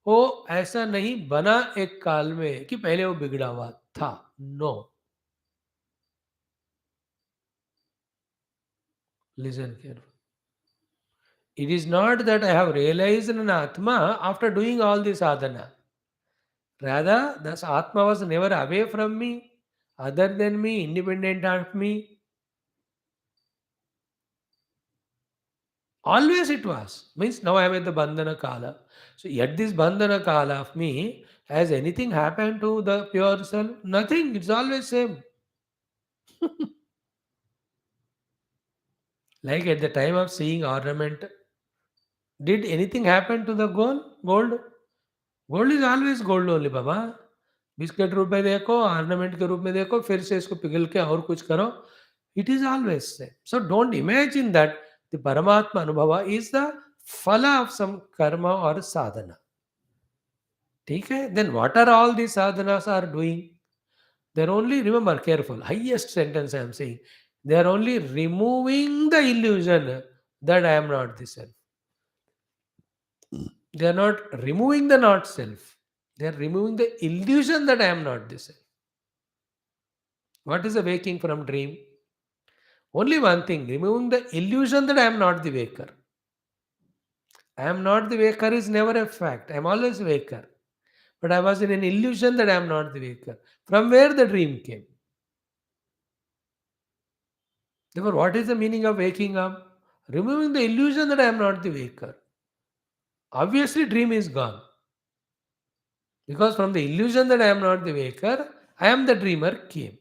वो ऐसा नहीं बना एक काल में कि पहले वो बिगड़ा हुआ था. No. Listen carefully. It is not that I have realized an Atma after doing all this sadhana. Rather, this Atma was never away from me, other than me, independent of me. Always it was. Means now I am at the Bandhana Kala. So yet this Bandhana Kala of me, has anything happened to the pure self? Nothing. It's always same. Like at the time of seeing ornament, did anything happen to the gold? Gold is always gold only, Baba. Biscuit रूप में देखो, ornament के रूप में देखो, फिर से इसको पिघल के और कुछ करो. It is always same. So don't imagine that the Paramatma Anubhava is the phala of some karma or sadhana. Okay? Then what are all these sadhanas are doing? They're only, remember, careful, highest sentence I am saying. They are only removing the illusion that I am not the self. They are not removing the not self. They are removing the illusion that I am not the self. What is the waking from dream? Only one thing, removing the illusion that I am not the waker. I am not the waker is never a fact. I am always waker. But I was in an illusion that I am not the waker. From where the dream came? Therefore, what is the meaning of waking up? Removing the illusion that I am not the waker. Obviously, dream is gone. Because from the illusion that I am not the waker, I am the dreamer came.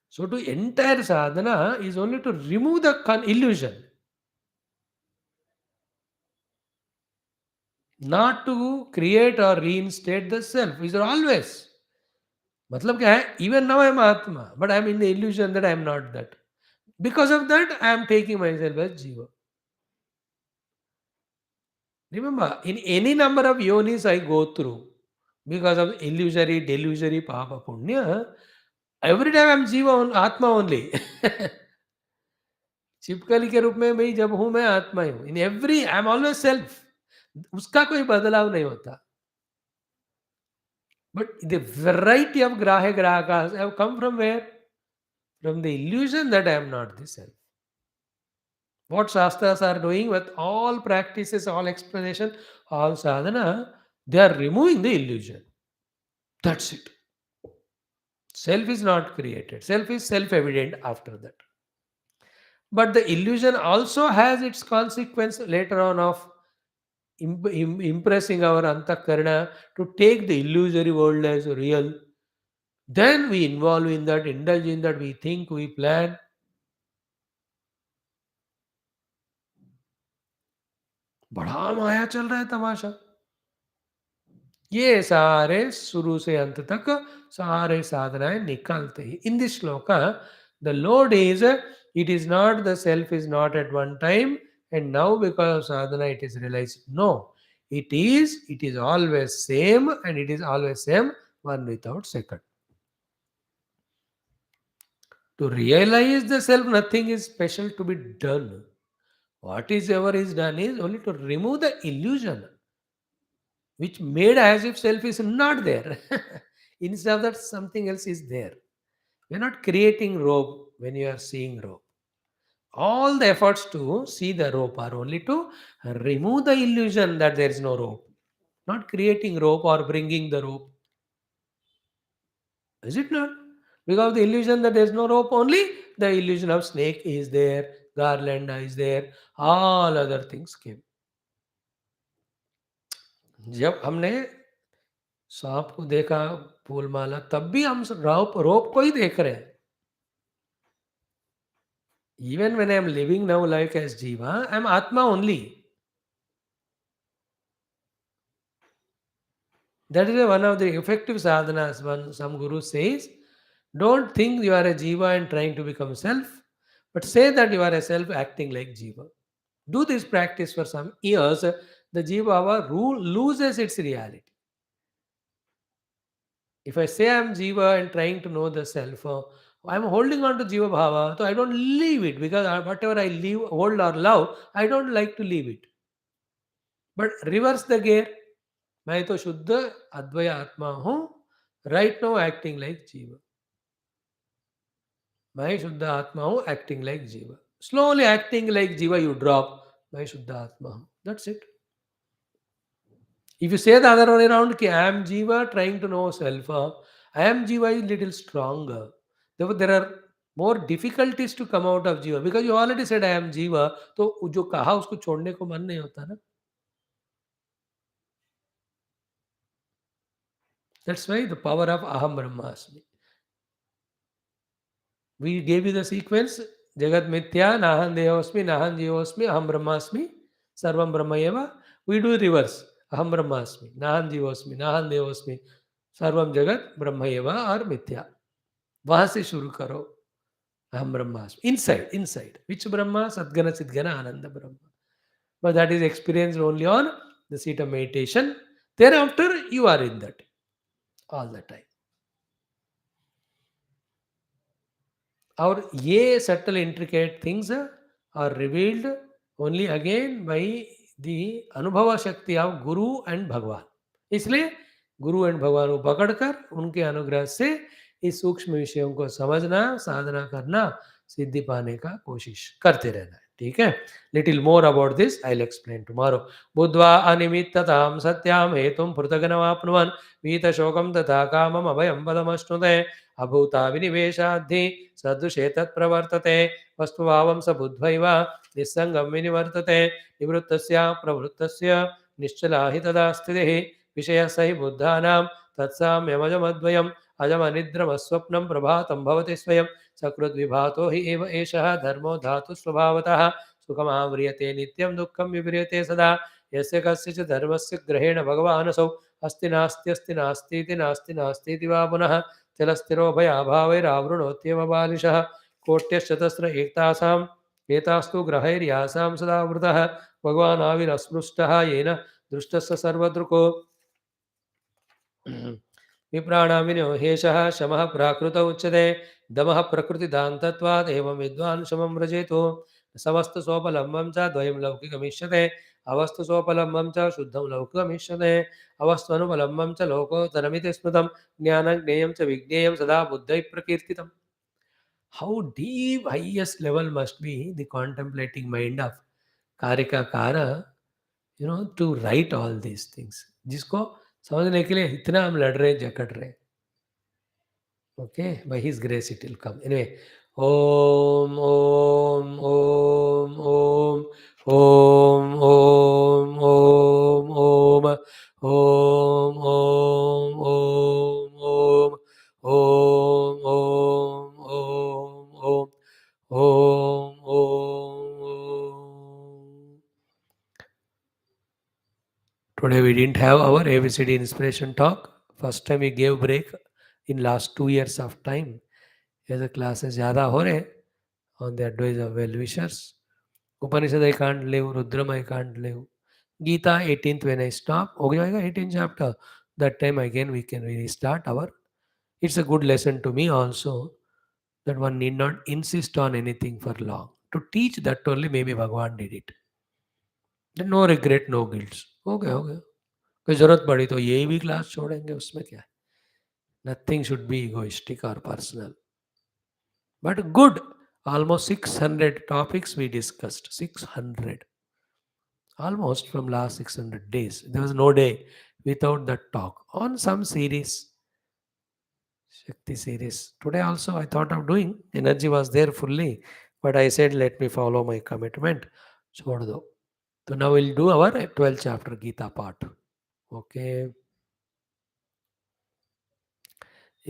So, to entire sadhana is only to remove the illusion, not to create or reinstate the self. These are always. मतलब क्या है? Even now I am Atma, but I am in the illusion that I am not that. Because of that, I am taking myself as Jiva. Remember, in any number of yonis I go through, because of illusory, delusory, papa, punya, every time I am Jiva, Atma only. छिपकली के रूप में मैं जब हूँ मैं आत्मा ही हूँ in every I am always self उसका कोई बदलाव नहीं होता बट द वेराइटी ऑफ ग्राह्य ग्राहकास have come from where from the illusion that I am not the self what shastras are doing with all practices all explanation all sadhana they are removing the illusion that's it self is not created self is self evident after that but the illusion also has its consequence later on of impressing our antakarana to take the illusory world as real. Then we involve in that, indulge in that, we think, we plan. बड़ा माया चल रहा है तमाशा ये सारे शुरू से अंत तक सारे साधनाएं निकालते ही इन दिस श्लोक the Lord is it is not the self is not at one time and now because of sadhana it is realized no it is always same and it is always same one without second to realize the self nothing is special to be done what is ever is done is only to remove the illusion which made as if self is not there instead of that something else is there you're not creating rope when you are seeing rope all the efforts to see the rope are only to remove the illusion that there is no rope not creating rope or bringing the rope is it not because of the illusion that there is no rope only the illusion of snake is there garland is there all other things came जब हमने सांप को देखा फूल माला तब भी हम रोप रोप को ही देख रहे हैं even when I am living now like as jiva I am atma only that is one of the effective sadhanas one some guru says don't think you are a jiva and trying to become self but say that you are a self acting like jiva do this practice for some years the jiva rule loses its reality. If I say I'm Jiva and trying to know the self, I'm holding on to Jiva Bhava, so I don't leave it because whatever I leave, hold or love, I don't like to leave it. But reverse the gear. मैं तो शुद्ध अद्वय आत्मा हूँ right now acting like जीवा मैं शुद्ध आत्मा हूँ एक्टिंग लाइक जीवा स्लोली एक्टिंग लाइक जीवा यू ड्रॉप मैं शुद्ध आत्मा हूँ that's it if you say the other way around ki I am jiva trying to know self I am jiva is little stronger therefore there are more difficulties to come out of jiva because you already said I am jiva तो जो कहा उसको छोड़ने को मन नहीं होता ना that's why the power of aham brahmasmi we gave you the sequence jagat mithya nahan devasmi nahan jivasmi aham brahmasmi sarvam brahmayeva we do reverse aham brahmasmi nahan jivasmi nahan devasmi सर्वम जगत ब्रह्म एवं और मिथ्या वहां से शुरू करो अहम ब्रह्मास्मि inside inside which Brahma सद्गन चिद्गन Anand Brahma but that is experienced only on the seat of meditation. Thereafter, you are in that all the time. Our subtle intricate things are revealed only again by the अनुभव शक्ति of Guru and भगवान. इसलिए गुरु and भगवान को पकड़कर उनके अनुग्रह से इस सूक्ष्म विषयों को समझना, साधना करना, सिद्धि पाने का कोशिश करते रहना है. ठीक है. Little more about this I will explain tomorrow. बुद्ध्वा अनिमित्ततां सत्यां हेतुं पृथग्नवाप्नुवन् वीतशोकं तथा कामम् अभयं पदमश्नुते अभूता विनिवेशाद्धि सदृशे तत्प्रवर्तते वस्तुभावं स बुद्ध्वैव निस्सङ्गं विनिवर्तते निवृत्तस्य प्रवृत्तस्य निश्चला हि तदा स्थितिः विषयः स हि बुद्धानां तत्साम्यमजमद्वयम् अजमनिद्रमस्वप्नं प्रभातं भवति स्वयं सकृद्विभातो हि एव एषः धर्मो धातु स्वभावतः सुखमाव्रियते नित्यं दुःखं विव्रियते सदा यस्य कस्यचित् धर्मस्य ग्रहेण भगवानसौ अस्ति नास्त्यस्ति नास्तीति नास्ति नास्तीति वा पुनः चलस्थिरो भयाभावैरावृणोत्येव बालिशः कोट्यश्चतस्र एकतासाम् एतास्तु ग्रहैर्यासां सदा वृतः भगवान् आविरस्पृष्टः येन दृष्टस्य सर्वदृको विप्राणामिनो हेषः शमः प्राकृत उच्यते दमः प्रकृतिदान्तत्वात् एवं विद्वान् शमं व्रजेतु समस्तसोपलम्बं च द्वयं लौकिकमिष्यते अवस्तुसोपलम्बं च शुद्धं लौकिकमिष्यते अवस्त्वनुपलम्बं च लोकोत्तरमिति स्मृतं ज्ञानं ज्ञेयं च विज्ञेयं सदा बुद्धैः प्रकीर्तितम्. How deep, highest level must be the contemplating mind of Karika Kara, to write all these things. जिसको समझने के लिए इतना हम लड़ रहे जकड़ रहे. Okay, by His grace it will come. Anyway, Om Om Om Om Om Om Om Om Om Om Om Om Om Om Om Om. Today we didn't have our ABCD inspiration talk. First time we gave break in last 2 years of time. ऐसे classes ज़्यादा हो रहे on the advice of well wishers. Upanishad I can't live, Rudram I can't live. Gita 18th when I stop, हो जाएगा 18th chapter. That time again we can restart our. It's a good lesson to me also that one need not insist on anything for long. To teach that only maybe Bhagwan did it. Then no regret, no guilt. हो गया. कोई ज़रूरत पड़ी तो यही भी class छोड़ेंगे, उसमें क्या है. Nothing should be egoistic or personal. But good, almost 600 topics we discussed. 600. Almost from last 600 days. There was no day without that talk on some series. Shakti series. Today also I thought of doing. Energy was there fully. But I said, let me follow my commitment. Chhod do. So now we'll do our 12th chapter Gita part. Okay.